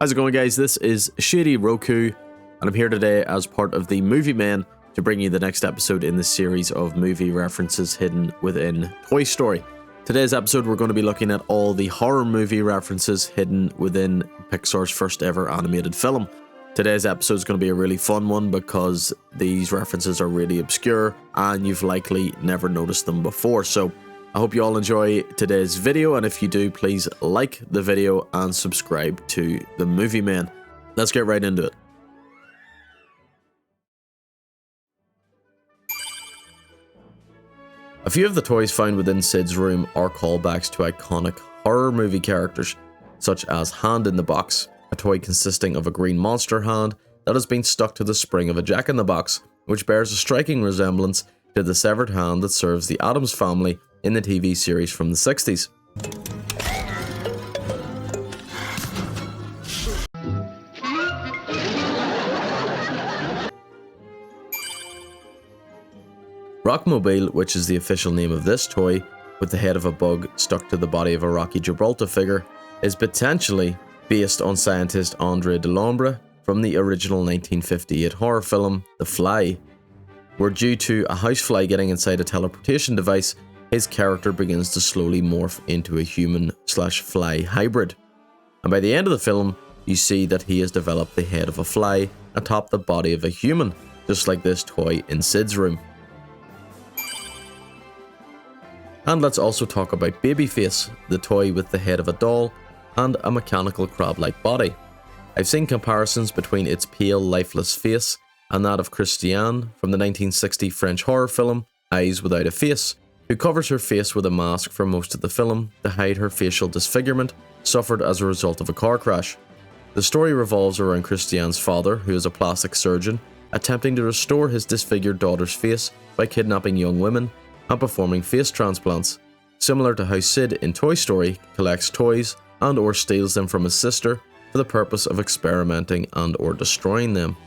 How's it going, guys? This is ShadyRoku, and I'm here today as part of the Movie Man to bring you the next episode in the series of movie references hidden within Toy Story. Today's episode, we're going to be looking at all the horror movie references hidden within Pixar's first ever animated film. Today's episode is going to be a really fun one because these references are really obscure and you've likely never noticed them before. So I hope you all enjoy today's video, and if you do, please like the video and subscribe to the Movie Man. Let's get right into it. A few of the toys found within Sid's room are callbacks to iconic horror movie characters, such as Hand in the Box, a toy consisting of a green monster hand that has been stuck to the spring of a Jack-in-the-Box, which bears a striking resemblance to the severed hand that serves the Addams Family in the TV series from the 60s. Rockmobile, which is the official name of this toy, with the head of a bug stuck to the body of a Rocky Gibraltar figure, is potentially based on scientist Andre Delambre from the original 1958 horror film The Fly, where due to a housefly getting inside a teleportation device, his character begins to slowly morph into a human/fly hybrid. And by the end of the film, you see that he has developed the head of a fly atop the body of a human, just like this toy in Sid's room. And let's also talk about Babyface, the toy with the head of a doll and a mechanical crab-like body. I've seen comparisons between its pale, lifeless face and that of Christiane from the 1960 French horror film Eyes Without a Face, who covers her face with a mask for most of the film to hide her facial disfigurement suffered as a result of a car crash. The story revolves around Christiane's father, who is a plastic surgeon, attempting to restore his disfigured daughter's face by kidnapping young women and performing face transplants, similar to how Sid in Toy Story collects toys and or steals them from his sister for the purpose of experimenting and or destroying them.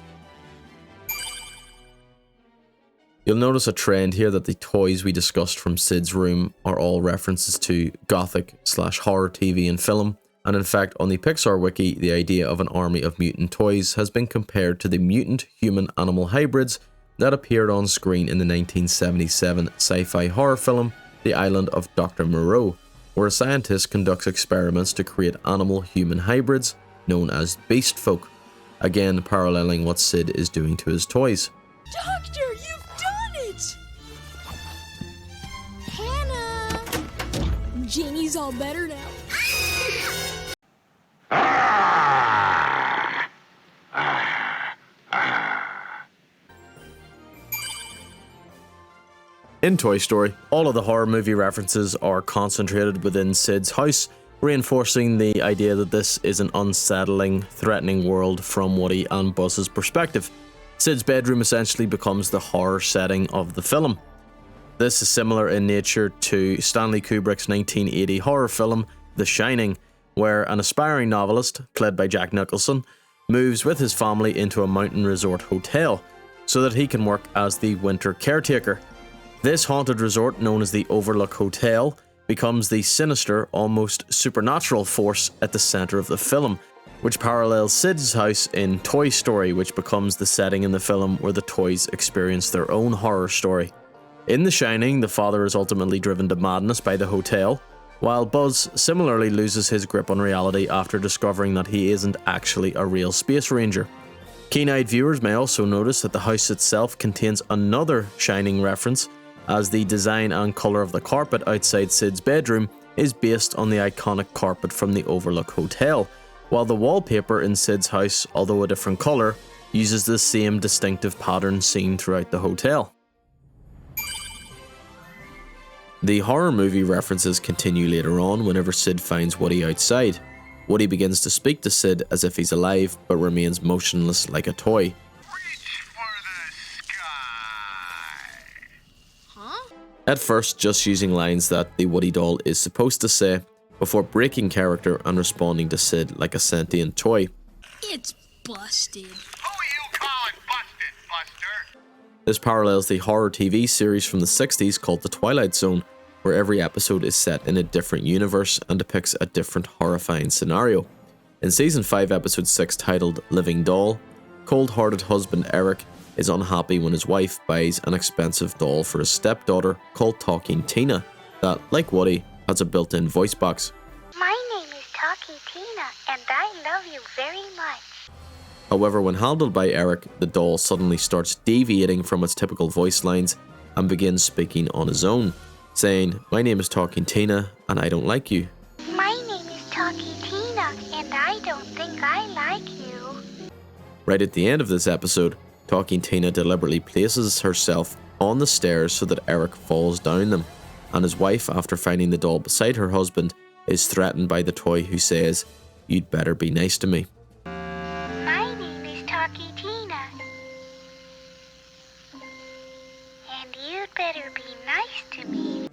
You'll notice a trend here that the toys we discussed from Sid's room are all references to gothic/horror TV and film, and in fact on the Pixar wiki the idea of an army of mutant toys has been compared to the mutant human-animal hybrids that appeared on screen in the 1977 sci-fi horror film The Island of Dr. Moreau, where a scientist conducts experiments to create animal-human hybrids known as beast folk, again paralleling what Sid is doing to his toys. Doctor, you've done it! Hannah! Jeannie's all better now. In Toy Story, all of the horror movie references are concentrated within Sid's house, reinforcing the idea that this is an unsettling, threatening world from Woody and Buzz's perspective. Sid's bedroom essentially becomes the horror setting of the film. This is similar in nature to Stanley Kubrick's 1980 horror film The Shining, where an aspiring novelist, played by Jack Nicholson, moves with his family into a mountain resort hotel so that he can work as the winter caretaker. This haunted resort, known as the Overlook Hotel, becomes the sinister, almost supernatural force at the center of the film, which parallels Sid's house in Toy Story, which becomes the setting in the film where the toys experience their own horror story. In The Shining, the father is ultimately driven to madness by the hotel, while Buzz similarly loses his grip on reality after discovering that he isn't actually a real space ranger. Keen-eyed viewers may also notice that the house itself contains another Shining reference, as the design and colour of the carpet outside Sid's bedroom is based on the iconic carpet from the Overlook Hotel, while the wallpaper in Sid's house, although a different colour, uses the same distinctive pattern seen throughout the hotel. The horror movie references continue later on whenever Sid finds Woody outside. Woody begins to speak to Sid as if he's alive, but remains motionless like a toy. At first, just using lines that the Woody doll is supposed to say, before breaking character and responding to Sid like a sentient toy. It's busted. Who you calling busted, Buster? This parallels the horror TV series from the 60s called The Twilight Zone, where every episode is set in a different universe and depicts a different horrifying scenario. In Season 5, Episode 6, titled Living Doll, cold-hearted husband Eric is unhappy when his wife buys an expensive doll for his stepdaughter called Talking Tina that, like Woody, has a built-in voice box. My name is Talking Tina, and I love you very much. However, when handled by Eric, the doll suddenly starts deviating from its typical voice lines and begins speaking on his own, saying, "My name is Talking Tina, and I don't like you." My name is Talking Tina, and I don't think I like you. Right at the end of this episode, Talking Tina deliberately places herself on the stairs so that Eric falls down them, and his wife, after finding the doll beside her husband, is threatened by the toy who says, "You'd better be nice to me." My name is Talking Tina, and you'd better be nice to me.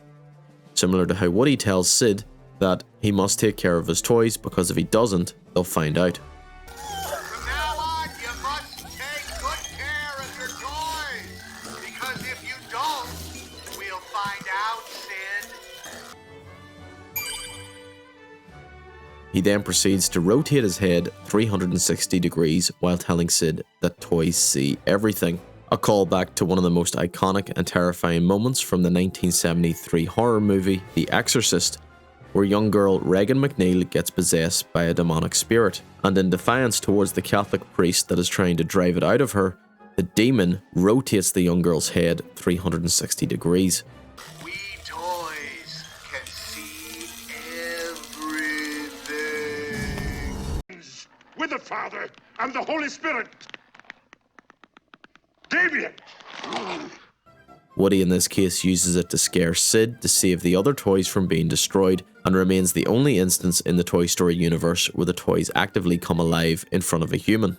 Similar to how Woody tells Sid that he must take care of his toys because if he doesn't, they'll find out. From now on, you must take good care of your toys. Because if you don't, we'll find out, Sid. He then proceeds to rotate his head 360 degrees while telling Sid that toys see everything. A callback to one of the most iconic and terrifying moments from the 1973 horror movie The Exorcist, where young girl Regan McNeil gets possessed by a demonic spirit, and in defiance towards the Catholic priest that is trying to drive it out of her, the demon rotates the young girl's head 360 degrees. We toys can see everything. With the Father and the Holy Spirit. Damien! Woody in this case uses it to scare Sid to save the other toys from being destroyed, and remains the only instance in the Toy Story universe where the toys actively come alive in front of a human.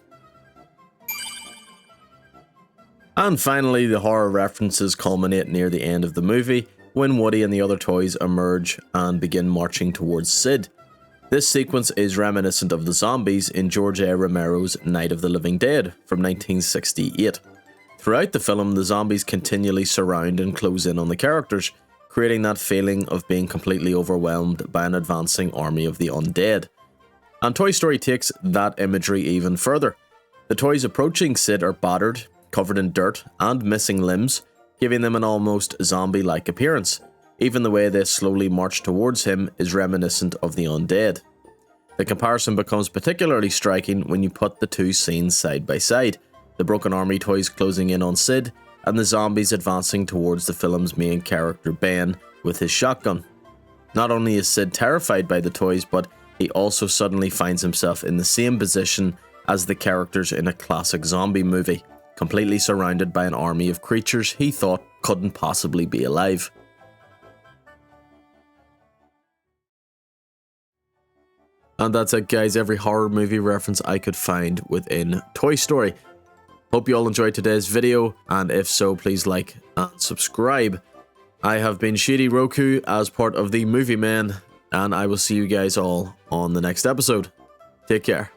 And finally, the horror references culminate near the end of the movie when Woody and the other toys emerge and begin marching towards Sid. This sequence is reminiscent of the zombies in George A. Romero's Night of the Living Dead from 1968. Throughout the film, the zombies continually surround and close in on the characters, creating that feeling of being completely overwhelmed by an advancing army of the undead. And Toy Story takes that imagery even further. The toys approaching Sid are battered, covered in dirt, and missing limbs, giving them an almost zombie-like appearance. Even the way they slowly march towards him is reminiscent of the undead. The comparison becomes particularly striking when you put the two scenes side by side, the broken army toys closing in on Sid, and the zombies advancing towards the film's main character Ben with his shotgun. Not only is Sid terrified by the toys, but he also suddenly finds himself in the same position as the characters in a classic zombie movie, completely surrounded by an army of creatures he thought couldn't possibly be alive. And that's it, guys, every horror movie reference I could find within Toy Story. Hope you all enjoyed today's video, and if so, please like and subscribe. I have been ShadyRoku as part of the Movie Men, and I will see you guys all on the next episode. Take care.